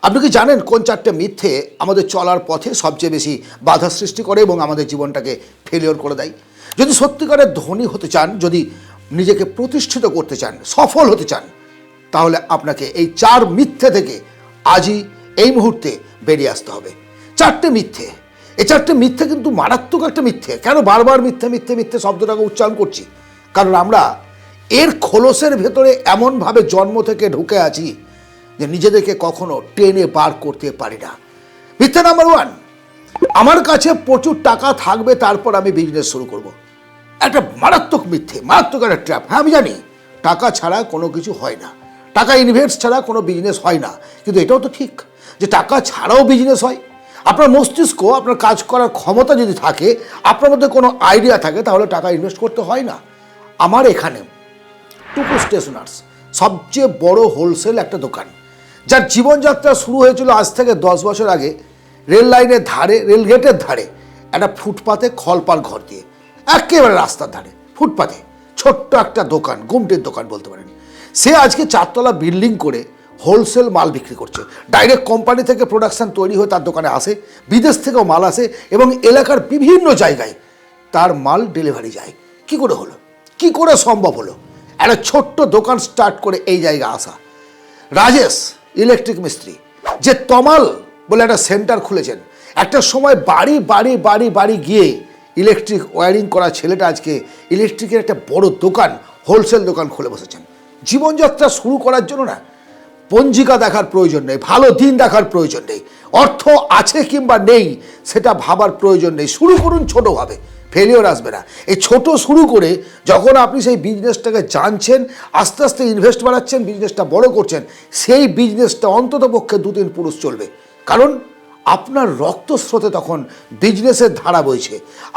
আপনি কি জানেন কোন চারটে মিথ্যে আমাদের চলার পথে সবচেয়ে বেশি বাধা সৃষ্টি করে এবং আমাদের জীবনটাকে ফেলিওর করে দেয়? যদি সত্যিকারের ধনী হতে চান, যদি নিজেকে প্রতিষ্ঠিত করতে চান, সফল হতে চান, তাহলে আপনাকে এই চার মিথ্যে থেকে আজই এই মুহূর্তে বেরিয়ে আসতে হবে। চারটে মিথ্যে, এই চারটে মিথ্যে কিন্তু মারাত্মক একটা মিথ্যে। কেন বারবার মিথ্যে মিথ্যে মিথ্যে শব্দটাকে উচ্চারণ করছি? কারণ আমরা এর খোলসের ভেতরে এমনভাবে জন্ম থেকে ঢুকে আছি যে নিজেদেরকে কখনো টেনে বার করতে পারি না। মিথ্যে নাম্বার ওয়ান, আমার কাছে প্রচুর টাকা থাকবে তারপর আমি বিজনেস শুরু করব। একটা মারাত্মক মিথ্যে, মারাত্মক একটা ট্র্যাপ। হ্যাঁ, আমি জানি টাকা ছাড়া কোনো কিছু হয় না, টাকা ইনভেস্ট ছাড়া কোনো বিজনেস হয় না, কিন্তু এটাও তো ঠিক যে টাকা ছাড়াও বিজনেস হয়। আপনার মস্তিষ্ক, আপনার কাজ করার ক্ষমতা যদি থাকে, আপনার মধ্যে কোনো আইডিয়া থাকে, তাহলে টাকা ইনভেস্ট করতে হয় না। আমার এখানে টুকু স্টেশনার্স সবচেয়ে বড় হোলসেল একটা দোকান, যার জীবনযাত্রা শুরু হয়েছিল আজ থেকে 10 বছর আগে রেল লাইনের ধারে, রেল গেটের ধারে একটা ফুটপাতে খলপার ঘর দিয়ে, একেবারে রাস্তার ধারে ফুটপাতে ছোট্ট একটা দোকান, গুমটির দোকান বলতে পারেন। সে আজকে 4 তলা বিল্ডিং করে হোলসেল মাল বিক্রি করছে। ডাইরেক্ট কোম্পানি থেকে প্রোডাকশন তৈরি হয়ে তার দোকানে আসে, বিদেশ থেকেও মাল আসে এবং এলাকার বিভিন্ন জায়গায় তার মাল ডেলিভারি যায়। কি করে হলো? কি করে সম্ভব হলো একটা ছোট্ট দোকান স্টার্ট করে এই জায়গায় আসা? রাজেশ ইলেকট্রিক মিস্ত্রি, যে তমাল বলে একটা সেন্টার খুলেছেন, একটা সময় বাড়ি বাড়ি বাড়ি বাড়ি গিয়ে ইলেকট্রিক ওয়্যারিং করা ছেলেটা আজকে ইলেকট্রিকের একটা বড় দোকান, হোলসেল দোকান খুলে বসেছেন। জীবনযাত্রা শুরু করার জন্য না পঞ্জিকা দেখার প্রয়োজন নেই, ভালো দিন দেখার প্রয়োজন নেই, অর্থ আছে কিংবা নেই সেটা ভাবার প্রয়োজন নেই। শুরু করুন ছোটোভাবে, ফেলিওর আসবে না। এই ছোট শুরু করে যখন আপনি সেই বিজনেসটাকে জানছেন, আস্তে আস্তে ইনভেস্ট বাড়াচ্ছেন, বিজনেসটা বড় করছেন, সেই বিজনেসটা অন্তত পক্ষে 2-3 পুরুষ চলবে। কারণ আপনার রক্তস্রোতে তখন বিজনেসের ধারা বইছে।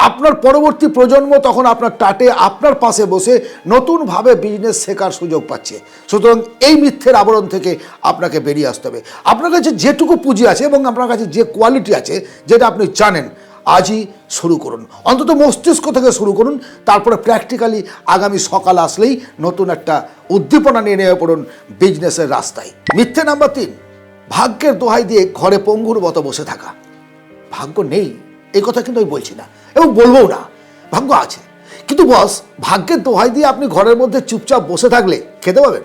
আপনার পরবর্তী প্রজন্ম তখন আপনার টাটে আপনার পাশে বসে নতুনভাবে বিজনেস শেখার সুযোগ পাচ্ছে। সুতরাং এই মিথ্যের আবরণ থেকে আপনাকে বেরিয়ে আসতে হবে। আপনার কাছে যেটুকু পুঁজি আছে এবং আপনার কাছে যে কোয়ালিটি আছে, যেটা আপনি জানেন, আজই শুরু করুন। অন্তত মস্তিষ্ক থেকে শুরু করুন, তারপরে প্র্যাকটিক্যালি আগামী সকাল আসলেই নতুন একটা উদ্দীপনা নিয়ে নেমে পড়ুন বিজনেসের রাস্তায়। মিথ্যে নাম্বার 3, ভাগ্যের দোহাই দিয়ে ঘরে পঙ্গুর মতো বসে থাকা। ভাগ্য নেই এই কথা কিন্তু আমি বলছি না এবং বলবও না, ভাগ্য আছে। কিন্তু বস, ভাগ্যের দোহাই দিয়ে আপনি ঘরের মধ্যে চুপচাপ বসে থাকলে খেতে পাবেন?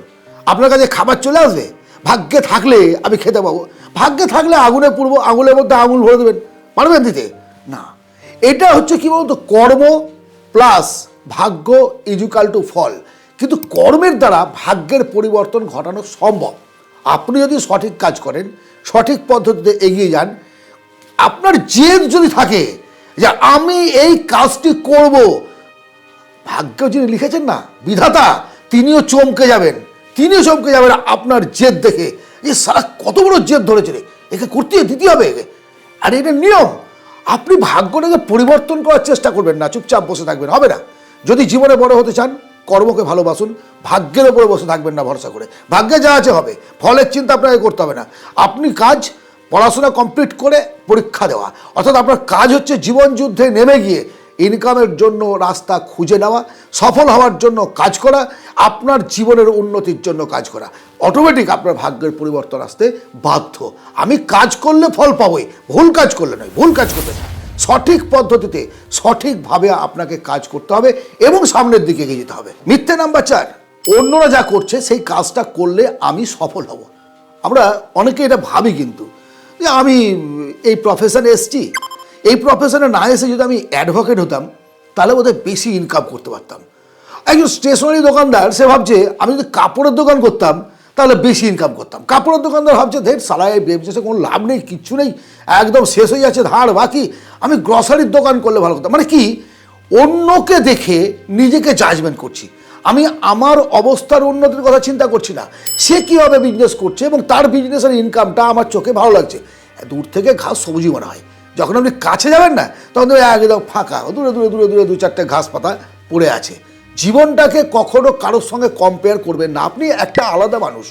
আপনার কাছে খাবার চলে আসবে? ভাগ্যে থাকলে আমি খেতে পাবো, ভাগ্যে থাকলে আগুনে পুড়বো, আঙুলের মধ্যে আঙুল ভরে দেবেন, পারবেন দিতে? না। এটা হচ্ছে কি বলতো, কর্ম প্লাস ভাগ্য ইজুকাল টু ফল। কিন্তু কর্মের দ্বারা ভাগ্যের পরিবর্তন ঘটানো সম্ভব। আপনি যদি সঠিক কাজ করেন, সঠিক পদ্ধতিতে এগিয়ে যান, আপনার জেদ যদি থাকে যে আমি এই কাজটি করব, ভাগ্য যিনি লিখেছেন না, বিধাতা, তিনিও চমকে যাবেন। তিনিও চমকে যাবেন আপনার জেদ দেখে, যে সারা কত বড় জেদ ধরেছে রে, একে করতে দিতে হবে একে। আর এটা নিয়ম। আপনি ভাগ্যটাকে পরিবর্তন করার চেষ্টা করবেন না, চুপচাপ বসে থাকবেন, হবে না। যদি জীবনে বড় হতে চান, কর্মকে ভালোবাসুন, ভাগ্যের ওপরে বসে থাকবেন না ভরসা করে। ভাগ্যে যা আছে হবে, ফলের চিন্তা আপনাকে করতে হবে না। আপনি কাজ, পড়াশোনা কমপ্লিট করে পরীক্ষা দেওয়া, অর্থাৎ আপনার কাজ হচ্ছে জীবন যুদ্ধে নেমে গিয়ে ইনকামের জন্য রাস্তা খুঁজে নেওয়া, সফল হওয়ার জন্য কাজ করা, আপনার জীবনের উন্নতির জন্য কাজ করা। অটোমেটিক আপনার ভাগ্যের পরিবর্তন আসতে বাধ্য। আমি কাজ করলে ফল পাবোই, ভুল কাজ করলে নয়, ভুল কাজ করতে না। সঠিক পদ্ধতিতে সঠিকভাবে আপনাকে কাজ করতে হবে এবং সামনের দিকে এগিয়ে যেতে হবে। মিথ্যে নাম্বার 4, অন্যরা যা করছে সেই কাজটা করলে আমি সফল হব। আমরা অনেকে এটা ভাবি কিন্তু, যে আমি এই প্রফেশনে এসেছি, এই প্রফেশনে না এসে যদি আমি অ্যাডভোকেট হতাম তাহলে বোধহয় বেশি ইনকাম করতে পারতাম। একজন স্টেশনারি দোকানদার সে ভাবছে আমি যদি কাপড়ের দোকান করতাম তাহলে বেশি ইনকাম করতাম। কাপড়ের দোকানদার ভাবছে ধের সালায় ব্যবসায় কোনো লাভ নেই, কিচ্ছু নেই, একদম শেষ হয়ে যাচ্ছে ধার বাকি, আমি গ্রসারির দোকান করলে ভালো করতাম। মানে কি, অন্যকে দেখে নিজেকে জাজমেন্ট করছি। আমি আমার অবস্থার উন্নতির কথা চিন্তা করছি না, সে কীভাবে বিজনেস করছে এবং তার বিজনেসের ইনকামটা আমার চোখে ভালো লাগছে। দূর থেকে ঘাস সবুজই মনে হয়, যখন আপনি কাছে যাবেন না তখন একদম ফাঁকা, দূরে দূরে দূরে দূরে 2-4টে ঘাস পাতা পড়ে আছে। জীবনটাকে কখনো কারোর সঙ্গে কম্পেয়ার করবেন না। আপনি একটা আলাদা মানুষ,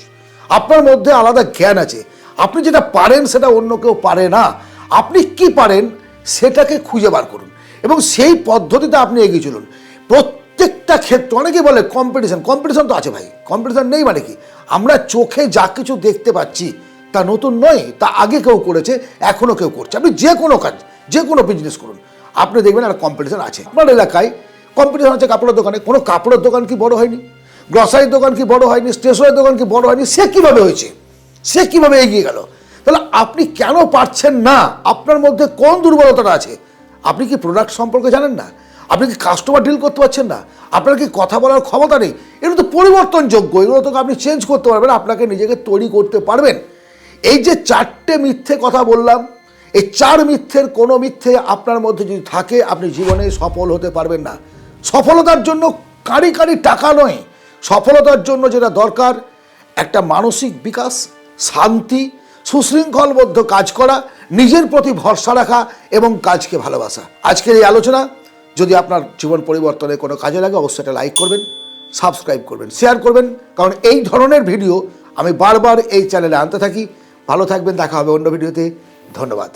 আপনার মধ্যে আলাদা জ্ঞান আছে। আপনি যেটা পারেন সেটা অন্য কেউ পারে না। আপনি কি পারেন সেটাকে খুঁজে বার করুন এবং সেই পদ্ধতিতে আপনি এগিয়ে চলুন। প্রত্যেকটা ক্ষেত্রে অনেকেই বলে কম্পিটিশন, কম্পিটিশন তো আছে ভাই, কম্পিটিশন নেই মানে কি? আমরা চোখে যা কিছু দেখতে পাচ্ছি তা নতুন নয়, তা আগে কেউ করেছে, এখনও কেউ করছে। আপনি যে কোনো কাজ, যে কোনো বিজনেস করুন, আপনি দেখবেন একটা কম্পিটিশন আছে। আপনার এলাকায় কম্পিটিশন আছে কাপড়ের দোকানে, কোনো কাপড়ের দোকান কি বড় হয়নি? গ্রসারির দোকান কি বড় হয়নি? স্টেশনের দোকান কি বড় হয়নি? সে কীভাবে হয়েছে? সে কীভাবে এগিয়ে গেল? তাহলে আপনি কেন পারছেন না? আপনার মধ্যে কোন দুর্বলতাটা আছে? আপনি কি প্রোডাক্ট সম্পর্কে জানেন না? আপনি কি কাস্টমার ডিল করতে পারছেন না? আপনার কি কথা বলার ক্ষমতা নেই? এগুলো তো পরিবর্তনযোগ্য, এগুলো তো আপনি চেঞ্জ করতে পারবেন, আপনাকে নিজেকে তৈরি করতে পারবেন। এই যে 4টে মিথ্যে কথা বললাম, এই 4 মিথ্যের কোনো মিথ্যে আপনার মধ্যে যদি থাকে, আপনি জীবনে সফল হতে পারবেন না। সফলতার জন্য কারি কারি টাকা নয়, সফলতার জন্য যেটা দরকার একটা মানসিক বিকাশ, শান্তি, সুশৃঙ্খলবদ্ধ কাজ করা, নিজের প্রতি ভরসা রাখা এবং কাজকে ভালোবাসা। আজকের এই আলোচনা যদি আপনার জীবন পরিবর্তনে কোনো কাজে লাগে, অবশ্যই এটা লাইক করবেন, সাবস্ক্রাইব করবেন, শেয়ার করবেন, কারণ এই ধরনের ভিডিও আমি বারবার এই চ্যানেলে আনতে থাকি। ভালো থাকবেন, দেখা হবে অন্য ভিডিওতে। ধন্যবাদ।